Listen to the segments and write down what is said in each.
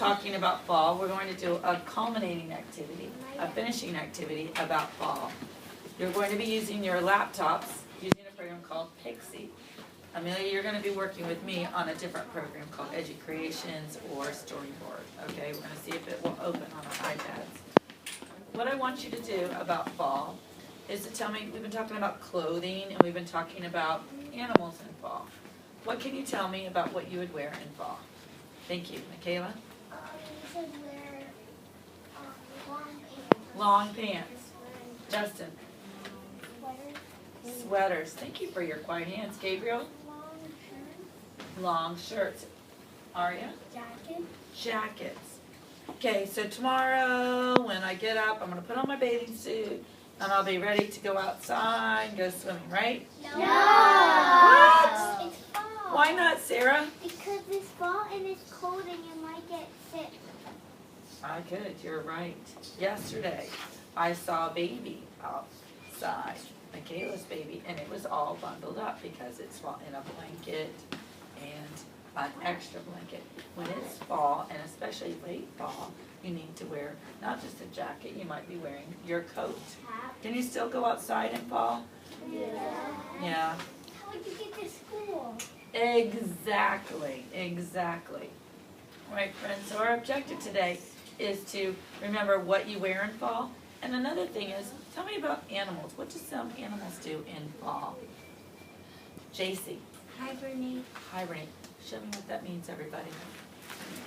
talking about fall. We're going to do a culminating activity, a finishing activity about fall. You're going to be using your laptops, using a program called Pixie. Amelia, you're going to be working with me on a different program called Educreations or Storyboard. Okay, we're going to see if it will open on our iPads. What I want you to do about fall is to tell me, we've been talking about clothing and we've been talking about animals in fall. What can you tell me about what you would wear in fall? Thank you. Michaela? You should wear long pants. Long pants. Justin? Sweaters. Sweaters. Thank you for your quiet hands. Gabriel? Long shirts. Long shirts. Aria? Jacket. Jackets. Okay, so tomorrow when I get up, I'm going to put on my bathing suit and I'll be ready to go outside and go swimming, right? No. What? It's fall. Why not, Sarah? Because it's fall and it's cold and you might get sick. Good, you're right. Yesterday, I saw a baby outside, Michaela's baby, and it was all bundled up because it's in a blanket and an extra blanket. When it's fall, and especially late fall, you need to wear not just a jacket, you might be wearing your coat. Can you still go outside in fall? Yeah. Yeah. How would you get to school? Exactly. All right, friends, so our objective today is to remember what you wear in fall. And another thing is, tell me about animals. What do some animals do in fall? JC. Hibernate. Hibernate. Show me what that means, everybody.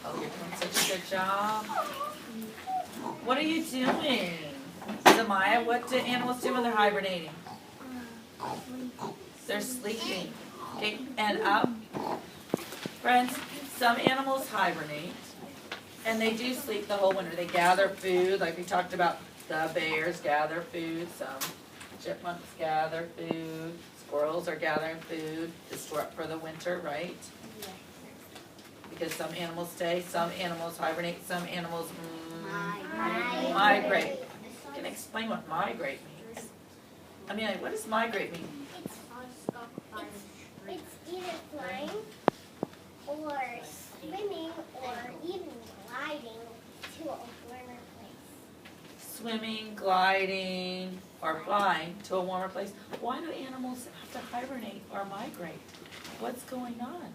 Oh, you're doing such a good job. What are you doing? Samaya, what do animals do when they're hibernating? They're sleeping. Okay, and up. Friends, some animals hibernate, and they do sleep the whole winter. They gather food, like we talked about, the bears gather food, some chipmunks gather food, squirrels are gathering food to store up for the winter, right? Because some animals stay, some animals hibernate, some animals migrate. Can I explain what migrate means? I mean, what does migrate mean? It's either flying or swimming or even gliding to a warmer place. Swimming, gliding, or flying to a warmer place. Why do animals have to hibernate or migrate? What's going on?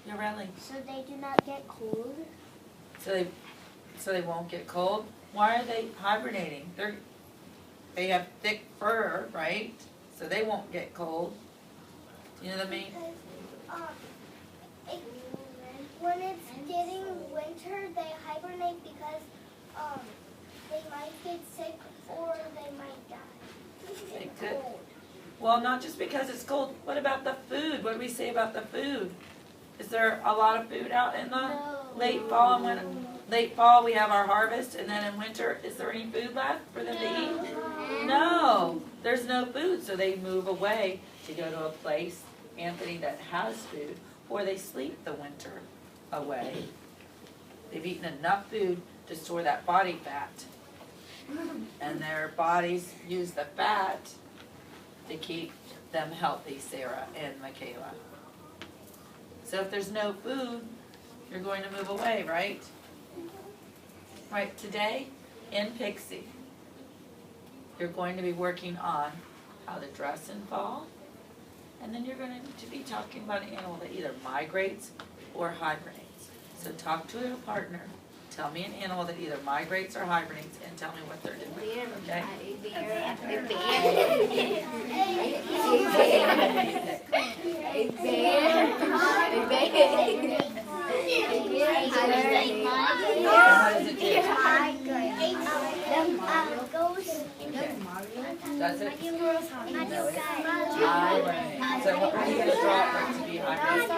Yoreli? So they do not get cold. So they won't get cold? Why are they hibernating? They have thick fur, right? So they won't get cold. Do you know what I mean? Because when it's getting winter, they hibernate because they might get sick or they might die. They could. Well, not just because it's cold. What about the food? What do we say about the food? Is there a lot of food out in the late fall and winter? Late fall we have our harvest, and then in winter, is there any food left for them to eat? No, there's no food, so they move away to go to a place, Anthony, that has food, or they sleep the winter away. They've eaten enough food to store that body fat, and their bodies use the fat to keep them healthy, Sarah and Michaela. So if there's no food, you're going to move away, right? Right, today in Pixie, you're going to be working on how to dress in fall, and then you're going to be talking about an animal that either migrates or hibernates. So talk to your partner. Tell me an animal that either migrates or hibernates, and tell me what they're doing. Okay? Does it? No, it's hibernates. So what are you going to draw for it to be hibernates?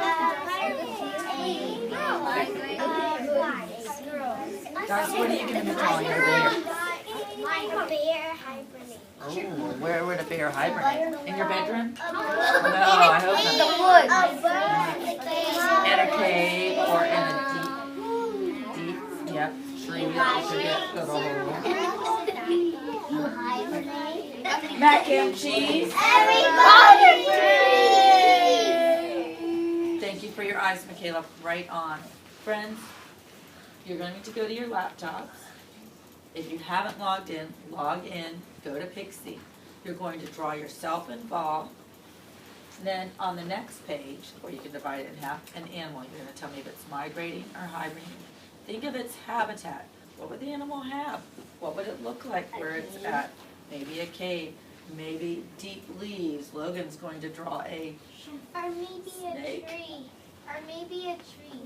Guys, what are you going to be drawing over here? A bear hibernates. Oh, where would a bear hibernate? In your bedroom? No, I hope not. In a cave or in a deep, yep, tree that you get good old. Mac and cheese. Thank you for your eyes, Michaela. Right on. Friends, you're going to go to your laptops. If you haven't logged in, log in, go to Pixie. You're going to draw yourself in fall. Then on the next page, or you can divide it in half, an animal. You're going to tell me if it's migrating or hibernating. Think of its habitat. What would the animal have? What would it look like where it's at? Maybe a cave, maybe deep leaves. Logan's going to draw a Or maybe snake. a tree. Or maybe a tree.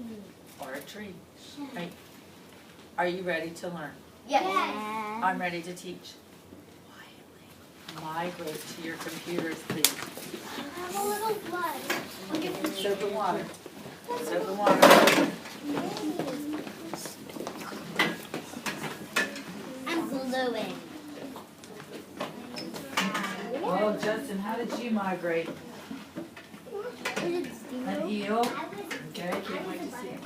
Or a tree. Right. Are you ready to learn? Yes. I'm ready to teach. Quietly. Migrate to your computers, please. I have a little blood. Soap and water. Soap and water. I'm glowing. Oh, Justin, how did you migrate? An eel? Okay, can't wait to see it.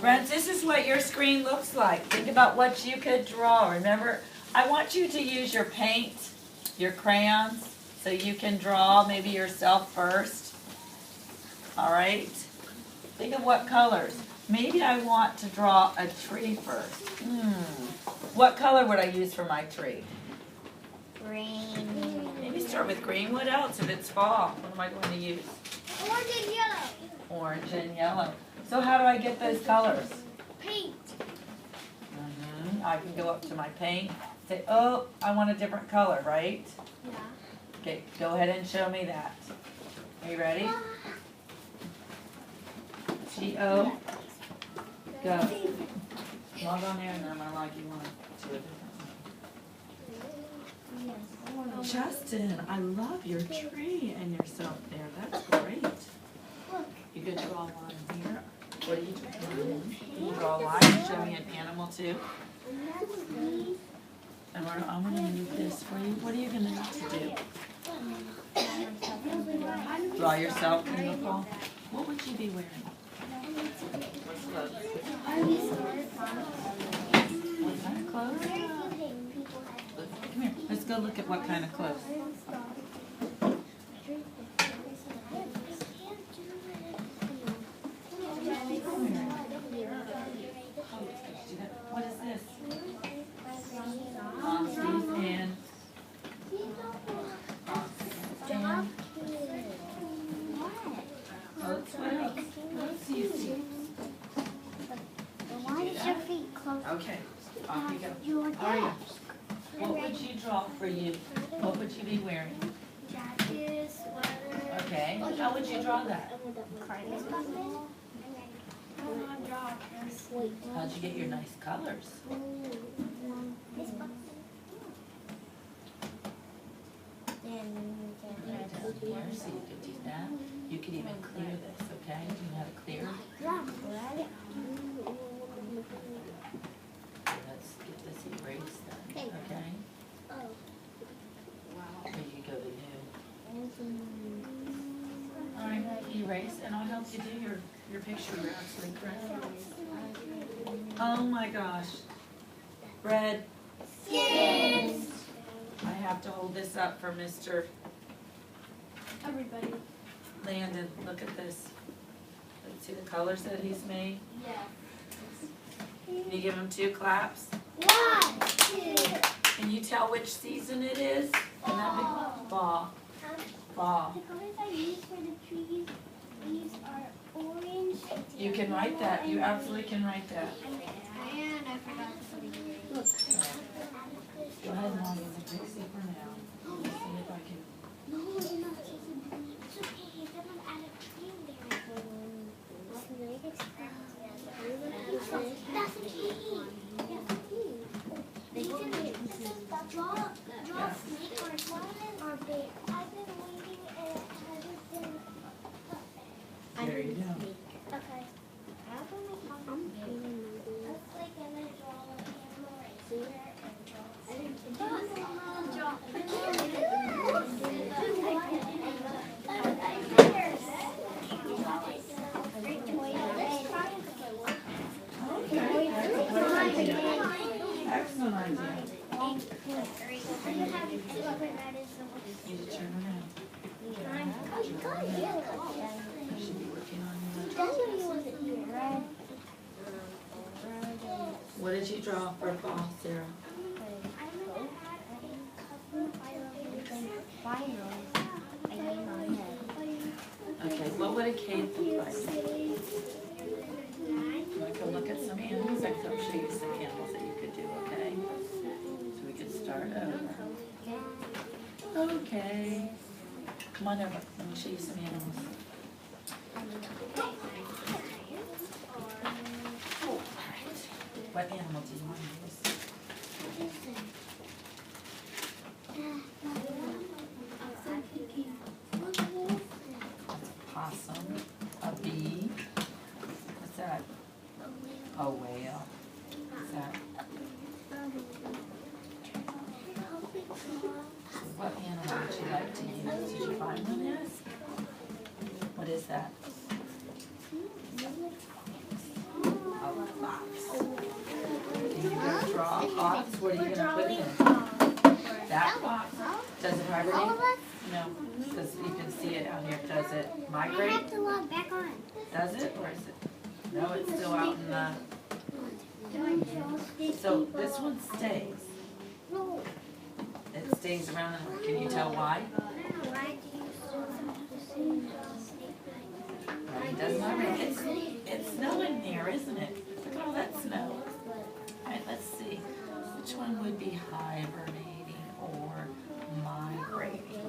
Friends, this is what your screen looks like. Think about what you could draw. Remember, I want you to use your paint, your crayons, so you can draw maybe yourself first. All right? Think of what colors. Maybe I want to draw a tree first. What color would I use for my tree? Green. Maybe start with green. What else if it's fall? What am I going to use? Orange and yellow. Orange and yellow. So how do I get those colors? Paint. I can go up to my paint, say, oh, I want a different color, right? Yeah. Okay, go ahead and show me that. Are you ready? G-O, go. Log on there and then I'm going to log you on to a different one. Justin, I love your tree and yourself there. That's great. You could draw a line here. What are you drawing? You draw a line. Show me an animal too. And I'm going to move this for you. What are you going to need to do? Draw yourself in the fall. What would you be wearing? What's clothes? What kind of clothes? Come here. Let's go look at what kind of clothes. What is this? And Why is your feet closed? okay, off you go. Aria, what would you draw for you? What would you be wearing? Jacket, sweater. Okay, how would you draw that? How'd you get your nice colors? Right down here, so you could do that. You could even clear this, okay? Do you know how to clear? Let's get this erased then, okay? Or you go to new. Alright, erase, and I'll help you do your picture. You're absolutely correct. Oh my gosh. Red. Yes. I have to hold this up for Mr. Everybody. Landon. Look at this. Let's see the colors that he's made. Yeah. Can you give him 2 claps? 1, 2. Can you tell which season it is? And that big fall. Fall. The colors I use for the trees, these are orange. You can write that. You absolutely can write that. And I forgot to put it here. Look. Go ahead and log into Pixie for now. Let me see if I can. No, you're not taking it. It's okay. Then I'm add a tree there. That's a key. That's a key. Draw a snake or a lion or a bear. I've been waiting and it hasn't been There you go. okay. That's like I'm gonna draw an animal right here and Excellent idea. You should turn around. You should be working on your. That's what he wasn't here, right? did you draw for fall, Sarah? Okay, what would a cave look like? You want to come look at some animals? I can show you some animals that you could do, okay? So we could start over. Okay. Come on over. Let me show you some animals. What animal do you want to use? A possum, a bee. What's that? A whale. What's that? So what animal would you like to use? Did you find one yet? What is that? A fox. Can you draw a fox? What are you going to put in? That fox? Does it hibernate? No, because you can see it out here. Does it migrate? I have to log back on. Does it? Or is it? No, it's still out in the... So this one stays. It stays around. Can you tell why? It doesn't migrate. It's snowing there, isn't it? Look at all that snow. All right, let's see. Which one would be hibernating or migrating?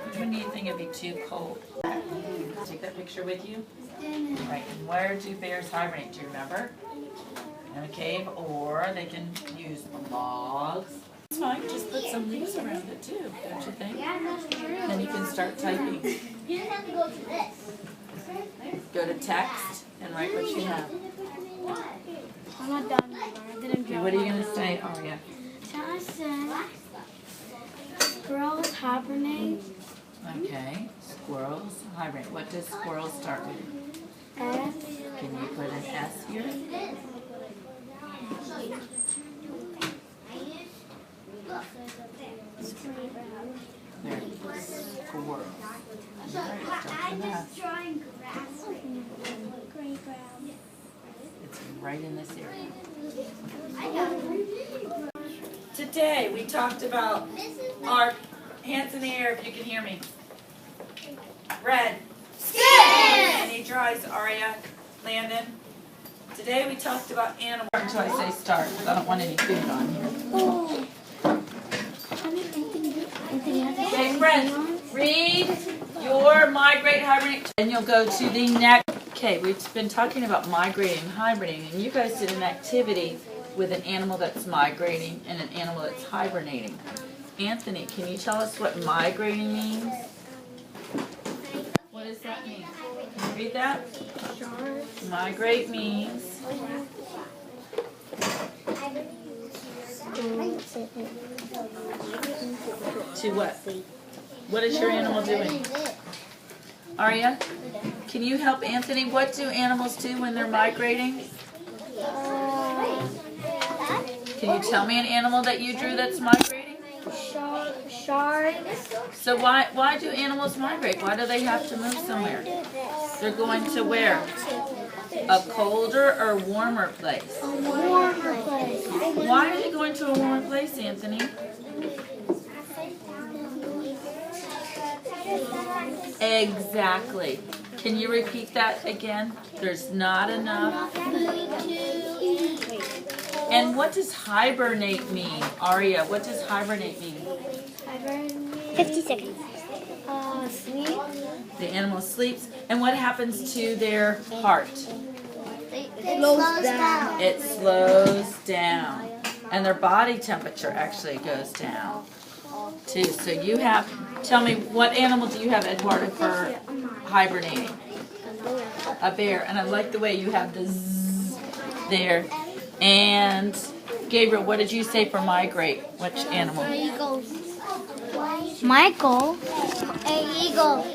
Which one do you think would be too cold? Take that picture with you. Right, and where do bears hibernate? Do you remember? In a cave, or they can use logs. It's fine, just put some leaves around it too, don't you think? Then you can start typing. You don't have to go to this. Go to text and write what you have. I'm not done. I didn't Okay, what are you going to say, Aria? I said, squirrels hibernate. Okay, squirrels hibernate. What does squirrels start with? S. Can you put an S here? There, squirrel. It's right in this area. Today we talked about our hands in the air if you can hear me. Red. Any tries, Aria, Landon? Today we talked about animals. Until I say start, because I don't want any food on here. Okay, friends, read your migrate, hibernate, and you'll go to the next. Okay, we've been talking about migrating and hibernating, and you guys did an activity with an animal that's migrating and an animal that's hibernating. Anthony, can you tell us what migrating means? What does that mean? Can you read that? Migrate means to what? What is your animal doing? Aria, can you help Anthony? What do animals do when they're migrating? Can you tell me an animal that you drew that's migrating? Sharks. So why do animals migrate? Why do they have to move somewhere? They're going to where? A colder or warmer place? A warmer place. Why are they going to a warmer place, Anthony? Exactly. Can you repeat that again? There's not enough. And what does hibernate mean? Aria, what does hibernate mean? 50 seconds. Sleep. The animal sleeps. And what happens to their heart? It slows down. It slows down. And their body temperature actually goes down too. So you have, tell me, what animal do you have, Eduardo, for hibernating? A bear. And I like the way you have the zzz there. And Gabriel, what did you say for migrate? Which animal? Michael. An eagle.